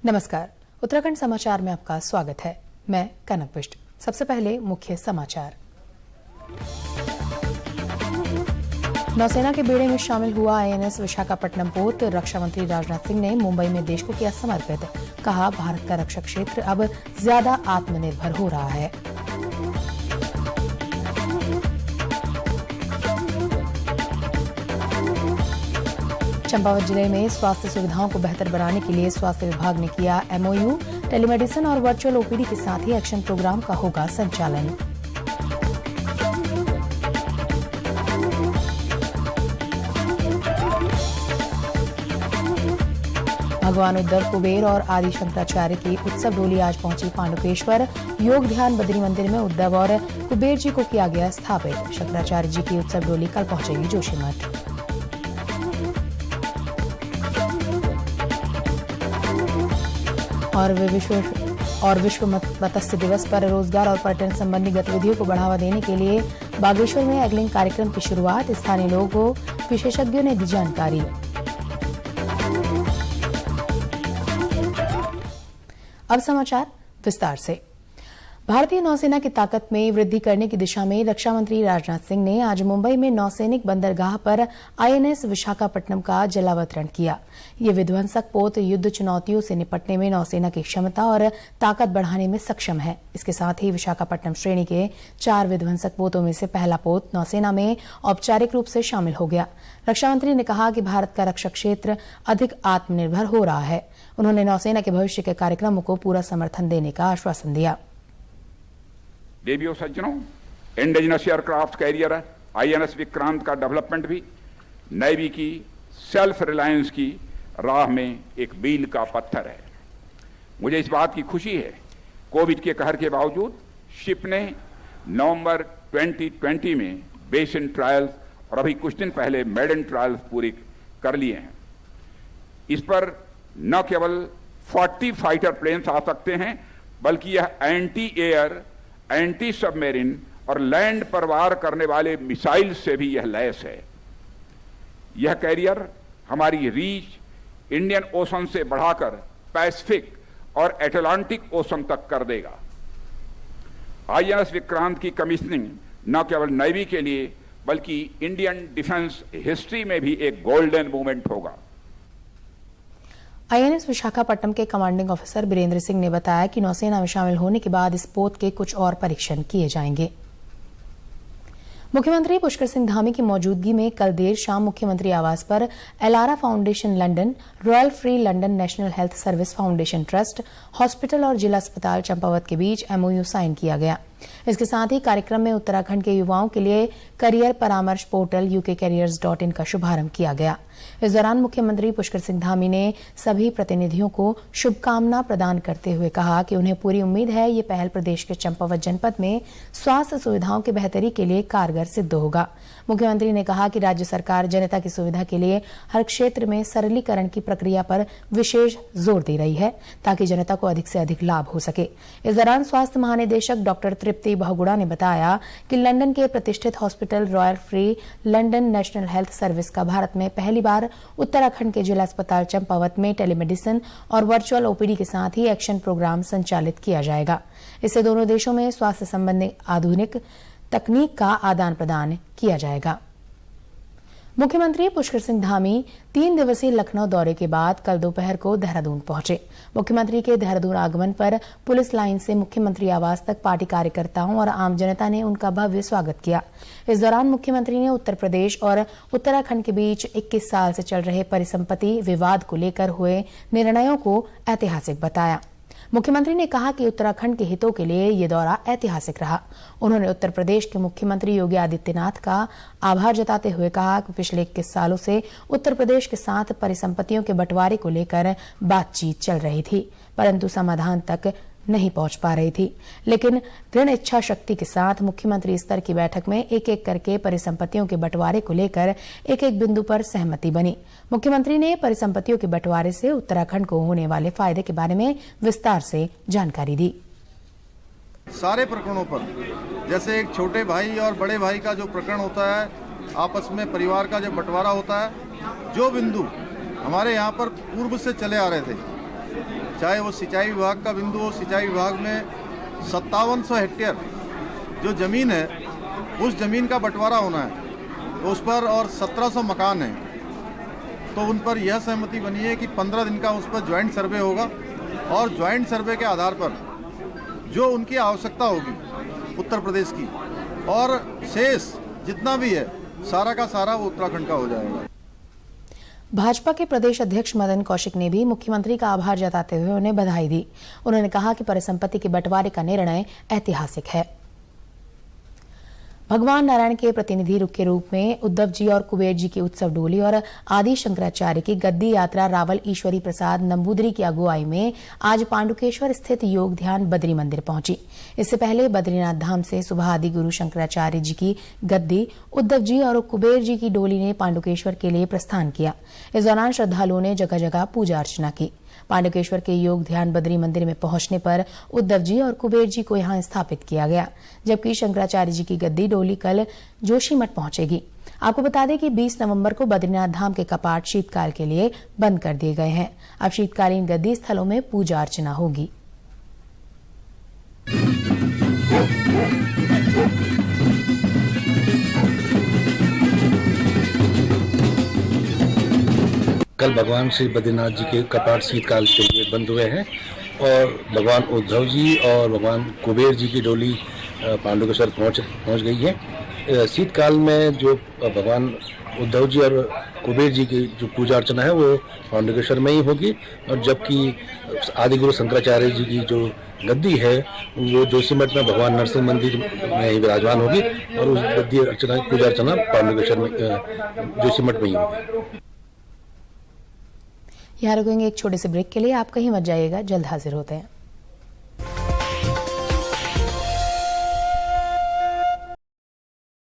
नमस्कार, उत्तराखंड समाचार में आपका स्वागत है। मैं कनक बिष्ट। सबसे पहले मुख्य समाचार। नौसेना के बेड़े में शामिल हुआ आईएनएस विशाखापट्टनम पोत। रक्षा मंत्री राजनाथ सिंह ने मुंबई में देश को किया समर्पित। कहा, भारत का रक्षा क्षेत्र अब ज्यादा आत्मनिर्भर हो रहा है। चंपावत जिले में स्वास्थ्य सुविधाओं को बेहतर बनाने के लिए स्वास्थ्य विभाग ने किया एमओयू। टेलीमेडिसिन और वर्चुअल ओपीडी के साथ ही एक्शन प्रोग्राम का होगा संचालन। भगवान उद्धव, कुबेर और आदि शंकराचार्य की उत्सव डोली आज पहुंची पांडुकेश्वर। योग ध्यान बद्री मंदिर में उद्धव और कुबेर जी को किया गया स्थापित। शंकराचार्य जी की उत्सव डोली कल पहुंचेगी जोशीमठ। और विश्व मत्स्य दिवस पर रोजगार और पर्यटन संबंधी गतिविधियों को बढ़ावा देने के लिए बागेश्वर में एग्लिंग कार्यक्रम की शुरुआत। स्थानीय लोगों को विशेषज्ञों ने दी जानकारी। अब समाचार विस्तार से। भारतीय नौसेना की ताकत में वृद्धि करने की दिशा में रक्षा मंत्री राजनाथ सिंह ने आज मुंबई में नौसैनिक बंदरगाह पर आईएनएस विशाखापट्टनम का जलावतरण किया। ये विध्वंसक पोत युद्ध चुनौतियों से निपटने में नौसेना की क्षमता और ताकत बढ़ाने में सक्षम है। इसके साथ ही विशाखापट्टनम श्रेणी के 4 विध्वंसक पोतों में से पहला पोत नौसेना में औपचारिक रूप से शामिल हो गया। रक्षा मंत्री ने कहा कि भारत का रक्षा क्षेत्र अधिक आत्मनिर्भर हो रहा है। उन्होंने नौसेना के भविष्य के कार्यक्रमों को पूरा समर्थन देने का आश्वासन दिया। देवियों सज्जनों, indigenous aircraft carrier INS Vikrant का डेवलपमेंट भी नेवी की सेल्फ रिलायंस की राह में एक मील का पत्थर है। मुझे इस बात की खुशी है, कोविड के कहर के बावजूद शिप ने नवंबर 2020 में बेसिन ट्रायल्स और अभी कुछ दिन पहले मेडन ट्रायल्स पूरे कर लिए हैं। इस पर न केवल 40 फाइटर प्लेन्स आ सकते हैं, बल्कि यह एंटी एयर, एंटी सबमरीन और लैंड पर वार करने वाले मिसाइल से भी यह लैस है। यह कैरियर हमारी रीच इंडियन ओशन से बढ़ाकर पैसिफिक और अटलांटिक ओशन तक कर देगा। आईएनएस विक्रांत की कमीशनिंग न केवल नेवी के लिए बल्कि इंडियन डिफेंस हिस्ट्री में भी एक गोल्डन मोमेंट होगा। आईएनएस विशाखापट्टनम के कमांडिंग ऑफिसर बीरेंद्र सिंह ने बताया कि नौसेना में शामिल होने के बाद इस पोत के कुछ और परीक्षण किए जाएंगे। मुख्यमंत्री पुष्कर सिंह धामी की मौजूदगी में कल देर शाम मुख्यमंत्री आवास पर Elara foundation London, royal free London national health service foundation trust, hospital और जिला अस्पताल चंपावत के बीच एमओयू साइन किया गया। इसके साथ ही कार्यक्रम में उत्तराखंड के युवाओं के लिए करियर परामर्श पोर्टल ukcareers.in का शुभारंभ किया गया। इस दौरान मुख्यमंत्री पुष्कर सिंह धामी ने सभी प्रतिनिधियों को शुभकामना प्रदान करते हुए कहा कि उन्हें पूरी उम्मीद है ये पहल प्रदेश के चंपावत जनपद में स्वास्थ्य सुविधाओं की बेहतरी के लिए कारगर सिद्ध होगा। मुख्यमंत्री ने कहा कि राज्य सरकार जनता की सुविधा के लिए हर क्षेत्र में सरलीकरण की प्रक्रिया पर विशेष जोर दे रही है ताकि जनता को अधिक से अधिक लाभ हो सके। इस दौरान स्वास्थ्य महानिदेशक डॉक्टर तृप्ति बहुगुणा ने बताया कि लंदन के प्रतिष्ठित hospital royal free London national health service का भारत में पहली बार उत्तराखंड के जिला अस्पताल चंपावत में टेलीमेडिसिन और वर्चुअल ओपीडी के साथ ही एक्शन प्रोग्राम संचालित किया जाएगा। इससे दोनों देशों में स्वास्थ्य संबंधी आधुनिक तकनीक का आदान प्रदान किया जाएगा। मुख्यमंत्री पुष्कर सिंह धामी 3 दिवसीय लखनऊ दौरे के बाद कल दोपहर को देहरादून पहुंचे। मुख्यमंत्री के देहरादून आगमन पर पुलिस लाइन से मुख्यमंत्री आवास तक पार्टी कार्यकर्ताओं और आम जनता ने उनका भव्य स्वागत किया। इस दौरान मुख्यमंत्री ने उत्तर प्रदेश और उत्तराखंड के बीच 21 साल से चल रहे परिसंपत्ति विवाद को लेकर हुए निर्णयों को ऐतिहासिक बताया। मुख्यमंत्री ने कहा कि उत्तराखंड के हितों के लिए ये दौरा ऐतिहासिक रहा। उन्होंने उत्तर प्रदेश के मुख्यमंत्री योगी आदित्यनाथ का आभार जताते हुए कहा कि पिछले 21 सालों से उत्तर प्रदेश के साथ परिसंपत्तियों के बंटवारे को लेकर बातचीत चल रही थी, परंतु समाधान तक नहीं पहुंच पा रही थी। लेकिन दृढ़ इच्छा शक्ति के साथ मुख्यमंत्री स्तर की बैठक में एक एक करके परिसंपत्तियों के बंटवारे को लेकर एक एक बिंदु पर सहमति बनी। मुख्यमंत्री ने परिसंपत्तियों के बंटवारे से उत्तराखंड को होने वाले फायदे के बारे में विस्तार से जानकारी दी। सारे प्रकरणों पर, जैसे एक छोटे भाई और बड़े भाई का जो प्रकरण होता है, आपस में परिवार का जब बंटवारा होता है, जो बिंदु हमारे यहाँ पर पूर्व से चले आ रहे थे, चाहे वो सिंचाई विभाग का बिंदु हो, सिंचाई विभाग में 5700 हेक्टेयर जो ज़मीन है, उस ज़मीन का बंटवारा होना है, तो उस पर और 1700 मकान हैं, तो उन पर यह सहमति बनी है कि 15 दिन का उस पर ज्वाइंट सर्वे होगा और ज्वाइंट सर्वे के आधार पर जो उनकी आवश्यकता होगी उत्तर प्रदेश की, और शेष जितना भी है सारा का सारा वो उत्तराखंड का हो जाएगा। भाजपा के प्रदेश अध्यक्ष मदन कौशिक ने भी मुख्यमंत्री का आभार जताते हुए उन्हें बधाई दी। उन्होंने कहा कि परिसंपत्ति के बंटवारे का निर्णय ऐतिहासिक है। भगवान नारायण के प्रतिनिधि के रूप में उद्धव जी और कुबेर जी की उत्सव डोली और आदि शंकराचार्य की गद्दी यात्रा रावल ईश्वरी प्रसाद नंबूदरी की अगुवाई में आज पांडुकेश्वर स्थित योग ध्यान बद्री मंदिर पहुंची। इससे पहले बद्रीनाथ धाम से सुबह आदि गुरु शंकराचार्य जी की गद्दी, उद्धव जी और कुबेर जी की डोली ने पांडुकेश्वर के लिए प्रस्थान किया। इस दौरान श्रद्धालुओं ने जगह जगह पूजा अर्चना की। पांडुकेश्वर के योग ध्यान बद्री मंदिर में पहुंचने पर उद्धव जी और कुबेर जी को यहां स्थापित किया गया, जबकि शंकराचार्य जी की गद्दी डोली कल जोशीमठ पहुंचेगी। आपको बता दें कि 20 नवंबर को बद्रीनाथ धाम के कपाट शीतकाल के लिए बंद कर दिए गए हैं। अब शीतकालीन गद्दी स्थलों में पूजा अर्चना होगी। कल भगवान श्री बद्रीनाथ जी के कपाट शीतकाल के लिए बंद हुए हैं और भगवान उद्धव जी और भगवान कुबेर जी की डोली पांडुकेश्वर पहुंच गई है। शीतकाल में जो भगवान उद्धव जी और कुबेर जी की जो पूजा अर्चना है वो पांडुकेश्वर में ही होगी, और जबकि आदिगुरु शंकराचार्य जी की जो गद्दी है वो जोशीमठ में भगवान नरसिंह मंदिर में ही विराजमान होगी, और उस गद्दी अर्चना पूजा अर्चना पांडुकेश्वर में जोशीमठ में ही होगी। यहाँ रुकेंगे एक छोटे से ब्रेक के लिए। आप कहीं मत जाइएगा, जल्द हाजिर होते हैं।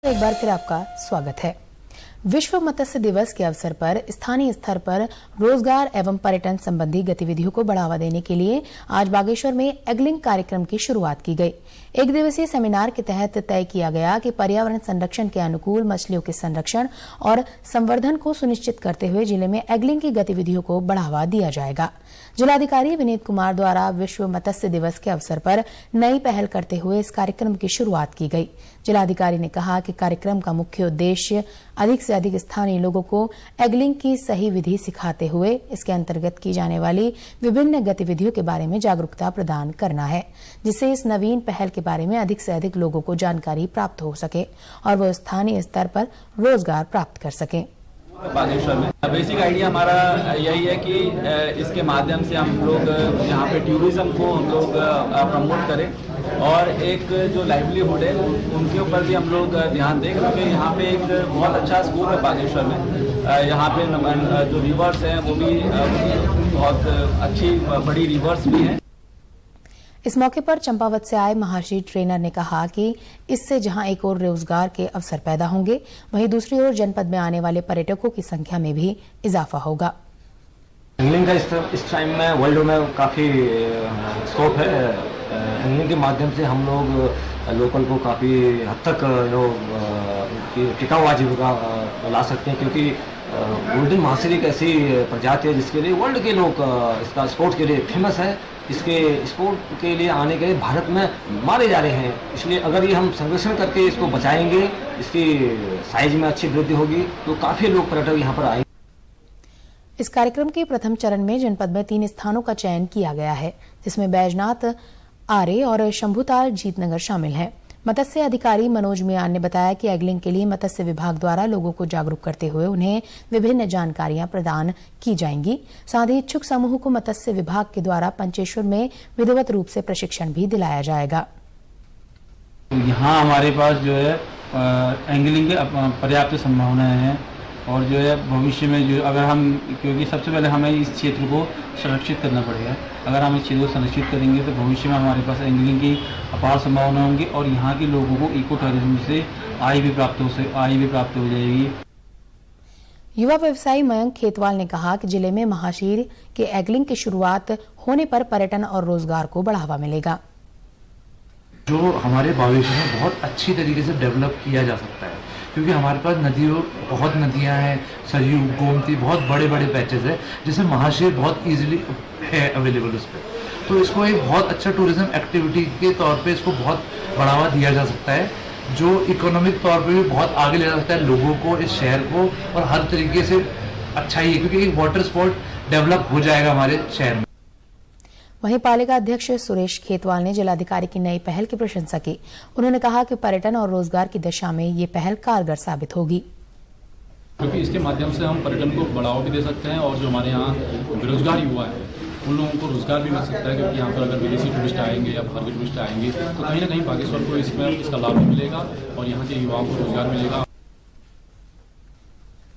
एक बार फिर आपका स्वागत है। विश्व मत्स्य दिवस के अवसर पर स्थानीय स्तर पर रोजगार एवं पर्यटन संबंधी गतिविधियों को बढ़ावा देने के लिए आज बागेश्वर में एग्लिंग कार्यक्रम की शुरुआत की गई। एक दिवसीय सेमिनार के तहत तय किया गया कि पर्यावरण संरक्षण के अनुकूल मछलियों के संरक्षण और संवर्धन को सुनिश्चित करते हुए जिले में एग्लिंग की गतिविधियों को बढ़ावा दिया जाएगा। जिलाधिकारी विनीत कुमार द्वारा विश्व मत्स्य दिवस के अवसर पर नई पहल करते हुए इस कार्यक्रम की शुरुआत की गई। जिलाधिकारी ने कहा कि कार्यक्रम का मुख्य उद्देश्य अधिक से अधिक स्थानीय लोगों को एग्लिंग की सही विधि सिखाते हुए इसके अंतर्गत की जाने वाली विभिन्न गतिविधियों के बारे में जागरूकता प्रदान करना है, जिससे इस नवीन पहल के बारे में अधिक से अधिक लोगों को जानकारी प्राप्त हो सके और वो स्थानीय स्तर पर रोजगार प्राप्त कर सके। बागेश्वर में बेसिक आइडिया हमारा यही है कि इसके माध्यम से हम लोग यहाँ पे टूरिज्म को हम लोग प्रमोट करें और एक जो लाइवलीहुड है उनके ऊपर भी हम लोग ध्यान दें, क्योंकि यहाँ पे एक बहुत अच्छा स्कोप है बागेश्वर में। यहाँ पे जो रिवर्स हैं वो भी बहुत अच्छी बड़ी रिवर्स भी हैं। इस मौके पर चंपावत से आए महर्षि ट्रेनर ने कहा कि इससे जहां एक ओर रोजगार के अवसर पैदा होंगे, वहीं दूसरी ओर जनपद में आने वाले पर्यटकों की संख्या में भी इजाफा होगा। एंगलिंग का इस टाइम में वर्ल्ड में काफ़ी स्कोप है। एंगलिंग के माध्यम से हम लोग लोकल को काफ़ी हद तक टिकाऊ आजीविका ला सकते हैं, क्योंकि गोल्डन महासीरी एक ऐसी प्रजाति है जिसके लिए वर्ल्ड के लोग इसका स्पोर्ट के लिए फेमस है। इसके स्पोर्ट के लिए आने के लिए भारत में मारे जा रहे हैं, इसलिए अगर ये हम संरक्षण करके इसको बचाएंगे, इसकी साइज में अच्छी वृद्धि होगी तो काफ़ी लोग पर्यटक यहाँ पर आएंगे। इस कार्यक्रम के प्रथम चरण में जनपद में 3 स्थानों का चयन किया गया है, जिसमें बैजनाथ, आरे और शंभुताल जीतनगर शामिल हैं। मत्स्य अधिकारी मनोज मियान ने बताया कि एग्लिंग के लिए मत्स्य विभाग द्वारा लोगों को जागरूक करते हुए उन्हें विभिन्न जानकारियां प्रदान की जाएंगी। साथ ही इच्छुक समूह को मत्स्य विभाग के द्वारा पंचेश्वर में विधिवत रूप से प्रशिक्षण भी दिलाया जाएगा। यहाँ हमारे पास जो है एंगलिंग की पर्याप्त संभावनाएं हैं, और जो है भविष्य में जो अगर हम, क्योंकि सबसे पहले हमें इस क्षेत्र को संरक्षित करना पड़ेगा। अगर हम इस क्षेत्र को संरक्षित करेंगे तो भविष्य में हमारे पास एंगलिंग की अपार संभावना होंगी और यहाँ के लोगों को इको टूरिज्म से आय भी प्राप्त हो जाएगी। युवा व्यवसायी मयंक खेतवाल ने कहा कि जिले में महाशीर के एग्लिंग की शुरुआत होने पर पर्यटन और रोजगार को बढ़ावा मिलेगा। जो हमारे भविष्य में बहुत अच्छी तरीके से डेवलप किया जा सकता है, क्योंकि हमारे पास बहुत नदियां हैं, सरयू, गोमती, बहुत बड़े बड़े पैचेस है, जिसमें महाशीर बहुत इजीली है अवेलेबल उस पर। तो इसको एक बहुत अच्छा टूरिज्म एक्टिविटी के तौर पे इसको बहुत बढ़ावा दिया जा सकता है, जो इकोनॉमिक तौर पे भी बहुत आगे ले जा सकता है लोगों को, इस शहर को, और हर तरीके से अच्छा ही है, क्योंकि एक वाटर स्पोर्ट डेवलप हो जाएगा हमारे शहर में। वहीं पालिका अध्यक्ष सुरेश खेतवाल ने जिलाधिकारी की नई पहल की प्रशंसा की। उन्होंने कहा कि पर्यटन और रोजगार की दिशा में ये पहल कारगर साबित होगी, क्योंकि इसके माध्यम से हम पर्यटन को बढ़ावा भी दे सकते हैं और जो हमारे यहाँ बेरोजगार युवा है उन लोगों को रोजगार भी मिल सकता है, क्योंकि यहाँ पर अगर विदेशी टूरिस्ट आएंगे या बाहर के टूरिस्ट आएंगे तो कहीं ना कहीं बागेश्वर को इसका लाभ भी मिलेगा और यहाँ के युवाओं को रोजगार मिलेगा।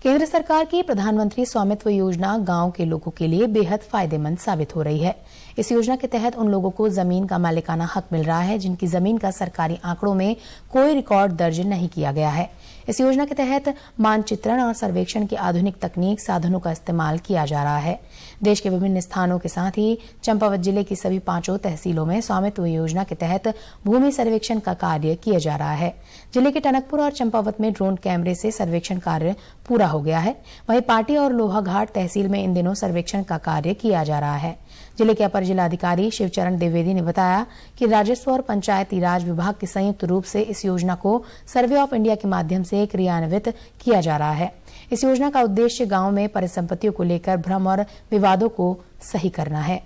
केंद्र सरकार की प्रधानमंत्री स्वामित्व योजना गांव के लोगों के लिए बेहद फायदेमंद साबित हो रही है। इस योजना के तहत उन लोगों को जमीन का मालिकाना हक मिल रहा है जिनकी जमीन का सरकारी आंकड़ों में कोई रिकॉर्ड दर्ज नहीं किया गया है। इस योजना के तहत मानचित्रण और सर्वेक्षण की आधुनिक तकनीक साधनों का इस्तेमाल किया जा रहा है। देश के विभिन्न स्थानों के साथ ही चंपावत जिले की सभी 5 तहसीलों में स्वामित्व योजना के तहत भूमि सर्वेक्षण का कार्य किया जा रहा है। जिले के टनकपुर और चंपावत में ड्रोन कैमरे से सर्वेक्षण कार्य पूरा हो गया है। वहीं पाटी और लोहाघाट तहसील में इन दिनों सर्वेक्षण का कार्य किया जा रहा है। जिले के अपर जिलाधिकारी शिवचरण द्विवेदी ने बताया कि राजस्व और पंचायती राज विभाग के संयुक्त रूप से इस योजना को सर्वे ऑफ इंडिया के माध्यम से क्रियान्वित किया जा रहा है। इस योजना का उद्देश्य गांव में परिसंपत्तियों को लेकर भ्रम और विवादों को सही करना है।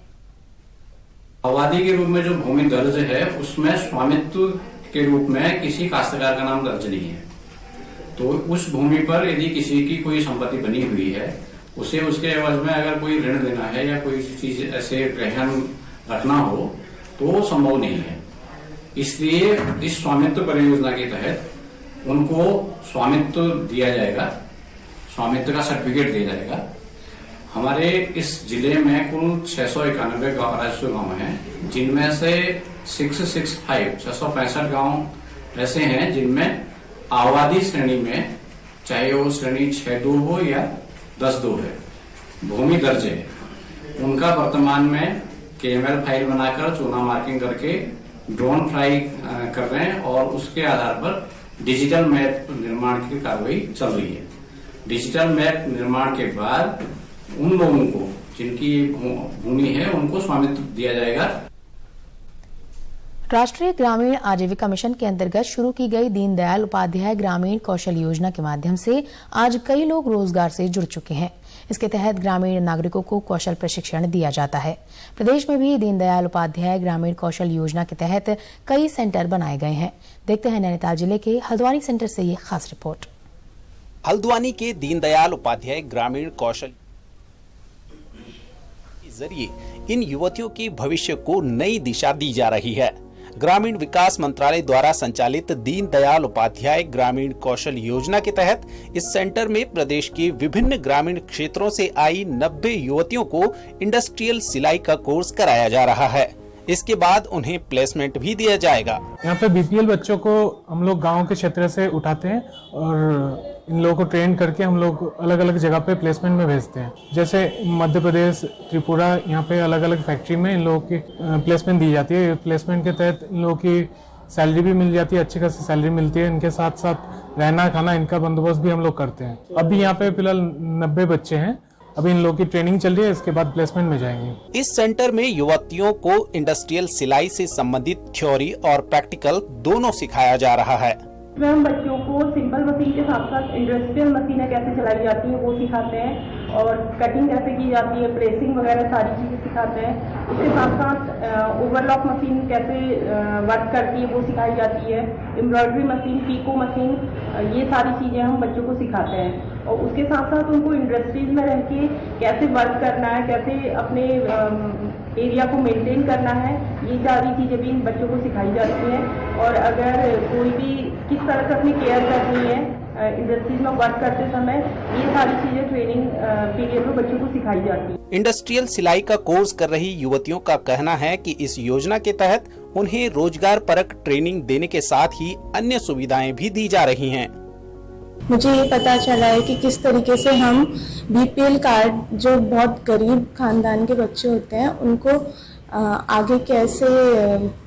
आबादी के रूप में जो भूमि दर्ज है उसमें स्वामित्व के रूप में किसी काश्तकार का नाम दर्ज नहीं है, तो उस भूमि पर यदि किसी की कोई संपत्ति बनी हुई है उसे उसके एवज में अगर कोई ऋण देना है या कोई चीज ऐसे रहन रखना हो तो संभव नहीं है। इसलिए इस स्वामित्व परियोजना के तहत उनको स्वामित्व दिया जाएगा, स्वामित्व का सर्टिफिकेट दिया जाएगा। हमारे इस जिले में कुल 691 राजस्व गांव हैं, जिनमें से 665 गांव ऐसे हैं जिनमें आबादी श्रेणी में, चाहे वो श्रेणी 6-2 हो या 10-2 है, भूमि दर्ज है। उनका वर्तमान में KML फाइल बनाकर चूना मार्किंग करके ड्रोन फ्लाई कर रहे हैं और उसके आधार पर डिजिटल मैप निर्माण की कार्रवाई चल रही है। डिजिटल मैप निर्माण के बाद उन लोगों को जिनकी भूमि है उनको स्वामित्व दिया जाएगा। राष्ट्रीय ग्रामीण आजीविका मिशन के अंतर्गत शुरू की गई दीनदयाल उपाध्याय ग्रामीण कौशल योजना के माध्यम से आज कई लोग रोजगार से जुड़ चुके हैं। इसके तहत ग्रामीण नागरिकों को कौशल प्रशिक्षण दिया जाता है। प्रदेश में भी दीनदयाल उपाध्याय ग्रामीण कौशल योजना के तहत कई सेंटर बनाए गए हैं। देखते हैं नैनीताल जिले के हल्द्वानी सेंटर से ये खास रिपोर्ट। हल्द्वानी के दीनदयाल उपाध्याय ग्रामीण कौशल के जरिए इन युवतियों के भविष्य को नई दिशा दी जा रही है। ग्रामीण विकास मंत्रालय द्वारा संचालित दीनदयाल उपाध्याय ग्रामीण कौशल योजना के तहत इस सेंटर में प्रदेश के विभिन्न ग्रामीण क्षेत्रों से आई 90 युवतियों को इंडस्ट्रियल सिलाई का कोर्स कराया जा रहा है। इसके बाद उन्हें प्लेसमेंट भी दिया जाएगा। यहाँ पे BPL बच्चों को हम लोग गांव के क्षेत्र से उठाते हैं और इन लोगों को ट्रेन करके हम लोग अलग अलग जगह पे प्लेसमेंट में भेजते हैं। जैसे मध्य प्रदेश, त्रिपुरा, यहाँ पे अलग अलग फैक्ट्री में इन लोगों की प्लेसमेंट दी जाती है। प्लेसमेंट के तहत इन लोगों की सैलरी भी मिल जाती है, अच्छी खासी सैलरी मिलती है। इनके साथ साथ रहना खाना इनका बंदोबस्त भी हम लोग करते हैं। अभी यहाँ पे फिलहाल 90 बच्चे हैं। अभी इन लोगों की ट्रेनिंग चल रही है, इसके बाद प्लेसमेंट में जाएंगे। इस सेंटर में युवतियों को इंडस्ट्रियल सिलाई से संबंधित थ्योरी और प्रैक्टिकल दोनों सिखाया जा रहा है। हम बच्चों को सिंपल मशीन के साथ साथ इंडस्ट्रियल मशीनें कैसे चलाई जाती हैं वो सिखाते हैं और कटिंग कैसे की जाती है, प्रेसिंग वगैरह सारी चीजें सिखाते हैं। उसके साथ साथ ओवरलॉक मशीन कैसे वर्क करती है वो सिखाई जाती है। एम्ब्रॉयडरी मशीन, पीको मशीन, ये सारी चीजें हम बच्चों को सिखाते हैं। और उसके साथ साथ उनको इंडस्ट्रीज में रह के कैसे वर्क करना है, कैसे अपने एरिया को मेंटेन करना है, ये सारी चीजें भी इन बच्चों को सिखाई जाती हैं। और अगर कोई भी किस तरह से अपनी केयर करनी है इंडस्ट्रीज में वर्क करते समय, ये सारी चीजें ट्रेनिंग पीरियड में बच्चों को सिखाई जाती है। इंडस्ट्रियल सिलाई का कोर्स कर रही युवतियों का कहना है कि इस योजना के तहत उन्हें रोजगार परक ट्रेनिंग देने के साथ ही अन्य सुविधाएं भी दी जा रही हैं। मुझे ये पता चला है कि किस तरीके से हम BPL कार्ड, जो बहुत गरीब खानदान के बच्चे होते हैं, उनको आगे कैसे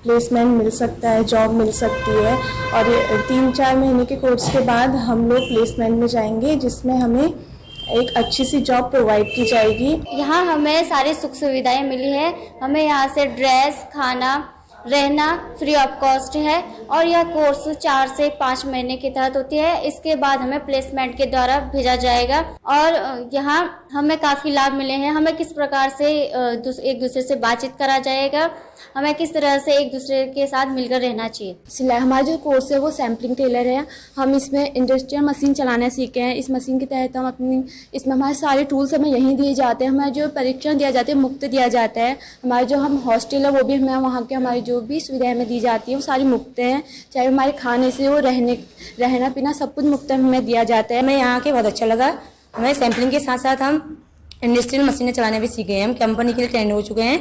प्लेसमेंट मिल सकता है, जॉब मिल सकती है। और ये 3-4 महीने के कोर्स के बाद हम लोग प्लेसमेंट में जाएंगे, जिसमें हमें एक अच्छी सी जॉब प्रोवाइड की जाएगी। यहाँ हमें सारी सुख सुविधाएं मिली है। हमें यहाँ से ड्रेस, खाना, रहना फ्री ऑफ कॉस्ट है और यह कोर्स 4 से 5 महीने के तहत होती है। इसके बाद हमें प्लेसमेंट के द्वारा भेजा जाएगा और यहाँ हमें काफ़ी लाभ मिले हैं। हमें किस प्रकार से एक दूसरे से बातचीत करा जाएगा, हमें किस तरह से एक दूसरे के साथ मिलकर रहना चाहिए। सिलाई हमारा जो कोर्स है वो सैम्पलिंग टेलर है। हम इसमें इंडस्ट्रियल मशीन चलाना सीखे हैं। इस मशीन के तहत हम इसमें हमारे सारे टूल्स हमें यहीं दिए जाते हैं। हमें जो परीक्षण दिया जाता है मुफ्त दिया जाता है। हमारे जो हम हॉस्टल है वो भी हमें वहाँ के हमारी जो भी सुविधाएं हमें दी जाती है वो सारी मुफ्त हैं। चाहे हमारे खाने से वो रहना पीना सब कुछ मुफ्त हमें दिया जाता है। हमें यहाँ के बहुत अच्छा लगा। हमें सैम्पलिंग के साथ साथ हम इंडस्ट्रियल मशीनें चलाने भी सीखे हैं। हम कंपनी के लिए ट्रेंड हो चुके हैं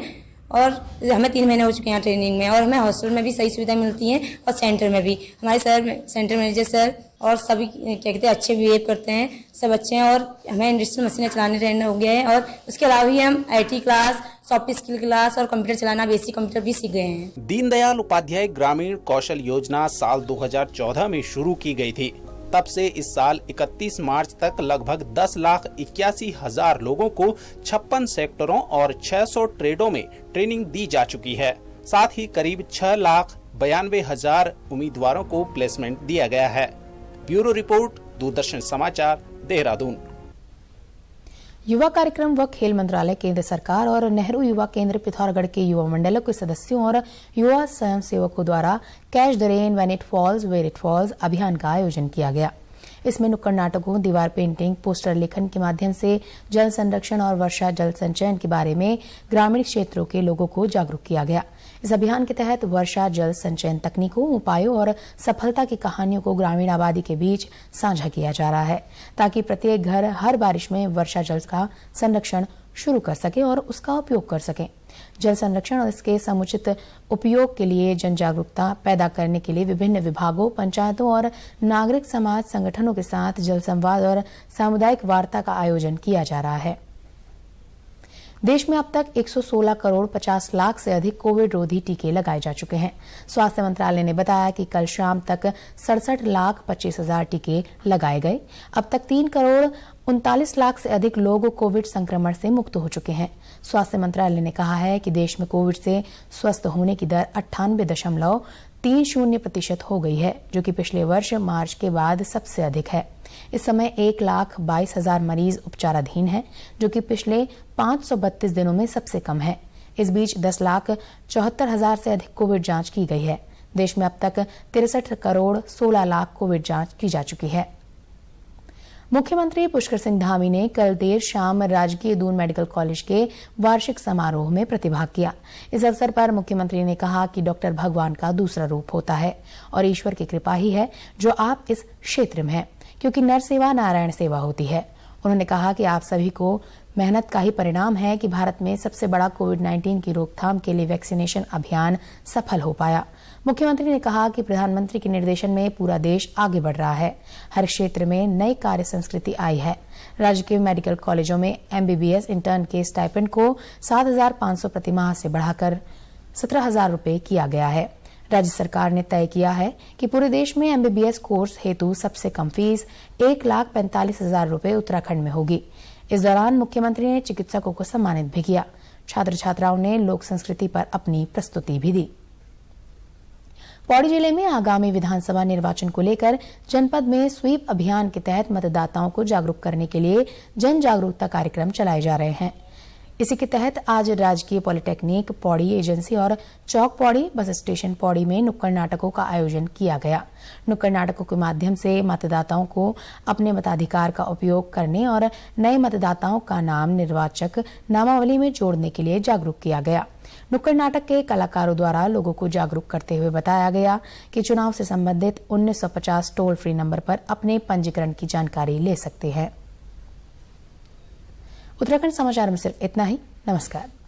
और हमें 3 महीने हो चुके हैं ट्रेनिंग में। और हमें हॉस्टल में भी सही सुविधा मिलती हैं और सेंटर में भी हमारे सेंटर मैनेजर सर और सभी क्या कहते हैं अच्छे बिहेव करते हैं, सब अच्छे हैं। और हमें इंडस्ट्रियल मशीनें चलाने ट्रेंड हो गया है। और उसके अलावा भी हम IT class, soft skill class और कंप्यूटर चलाना, बेसिक कंप्यूटर भी सीख गए हैं। दीनदयाल उपाध्याय ग्रामीण कौशल योजना साल 2014 में शुरू की गई थी। तब से इस साल 31 मार्च तक लगभग 10,81,000 लोगों को 56 सेक्टरों और 600 ट्रेडों में ट्रेनिंग दी जा चुकी है। साथ ही करीब 6,92,000 उम्मीदवारों को प्लेसमेंट दिया गया है। ब्यूरो रिपोर्ट, दूरदर्शन समाचार, देहरादून। युवा कार्यक्रम व खेल मंत्रालय, केंद्र सरकार और नेहरू युवा केंद्र पिथौरागढ़ के युवा मंडलों के सदस्यों और युवा स्वयंसेवकों द्वारा catch the rain when it falls where it falls अभियान का आयोजन किया गया। इसमें नुक्कड़ नाटकों, दीवार पेंटिंग, पोस्टर लेखन के माध्यम से जल संरक्षण और वर्षा जल संचयन के बारे में ग्रामीण क्षेत्रों के लोगों को जागरूक किया गया। इस अभियान के तहत वर्षा जल संचयन तकनीकों, उपायों और सफलता की कहानियों को ग्रामीण आबादी के बीच साझा किया जा रहा है, ताकि प्रत्येक घर हर बारिश में वर्षा जल का संरक्षण शुरू कर सके और उसका उपयोग कर सके। जल संरक्षण और इसके समुचित उपयोग के लिए जन जागरूकता पैदा करने के लिए विभिन्न विभागों, पंचायतों और नागरिक समाज संगठनों के साथ जल संवाद और सामुदायिक वार्ता का आयोजन किया जा रहा है। देश में अब तक 116 करोड़ 50 लाख से अधिक कोविड रोधी टीके लगाए जा चुके हैं। स्वास्थ्य मंत्रालय ने बताया कि कल शाम तक 67 लाख 25 हजार टीके लगाए गए। अब तक 3 करोड़ 39 लाख से अधिक लोग कोविड संक्रमण से मुक्त हो चुके हैं। स्वास्थ्य मंत्रालय ने कहा है कि देश में कोविड से स्वस्थ होने की दर 98.30% हो गई है, जो कि पिछले वर्ष मार्च के बाद सबसे अधिक है। इस समय 1,22,000 मरीज उपचाराधीन हैं, जो कि पिछले 532 दिनों में सबसे कम है। इस बीच 10,74,000 से अधिक कोविड जांच की गई है। देश में अब तक 63 करोड़ 16 लाख कोविड जांच की जा चुकी है। मुख्यमंत्री पुष्कर सिंह धामी ने कल देर शाम राजकीय दून मेडिकल कॉलेज के वार्षिक समारोह में प्रतिभाग किया। इस अवसर पर मुख्यमंत्री ने कहा कि डॉक्टर भगवान का दूसरा रूप होता है और ईश्वर की कृपा ही है जो आप इस क्षेत्र में है, क्योंकि नर सेवा नारायण सेवा होती है। उन्होंने कहा कि आप सभी को मेहनत का ही परिणाम है कि भारत में सबसे बड़ा कोविड-19 की रोकथाम के लिए वैक्सीनेशन अभियान सफल हो पाया। मुख्यमंत्री ने कहा कि प्रधानमंत्री के निर्देशन में पूरा देश आगे बढ़ रहा है। हर क्षेत्र में नई कार्य संस्कृति आई है। राज्य के मेडिकल कॉलेजों में MBBS इंटर्न के स्टाइपेंड को 7,500 प्रतिमाह से बढ़ाकर 17,000 रुपए किया गया है। राज्य सरकार ने तय किया है कि पूरे देश में MBBS कोर्स हेतु सबसे कम फीस 1,45,000 रुपए उत्तराखंड में होगी। इस दौरान मुख्यमंत्री ने चिकित्सकों को सम्मानित भी किया। छात्र छात्राओं ने लोक संस्कृति पर अपनी प्रस्तुति भी दी। पौड़ी जिले में आगामी विधानसभा निर्वाचन को लेकर जनपद में स्वीप अभियान के तहत मतदाताओं को जागरूक करने के लिए जन जागरूकता कार्यक्रम चलाए जा रहे हैं। इसी के तहत आज राजकीय पॉलिटेक्निक पौड़ी एजेंसी और चौक पौड़ी बस स्टेशन पौड़ी में नुक्कड़ नाटकों का आयोजन किया गया। नुक्कड़ नाटकों के माध्यम से मतदाताओं को अपने मताधिकार का उपयोग करने और नए मतदाताओं का नाम निर्वाचक नामावली में जोड़ने के लिए जागरूक किया गया। नुक्कड़ नाटक के कलाकारों द्वारा लोगों को जागरूक करते हुए बताया गया कि चुनाव से संबंधित 1950 टोल फ्री नंबर पर अपने पंजीकरण की जानकारी ले सकते हैं। उत्तराखंड समाचार में सिर्फ इतना ही। नमस्कार।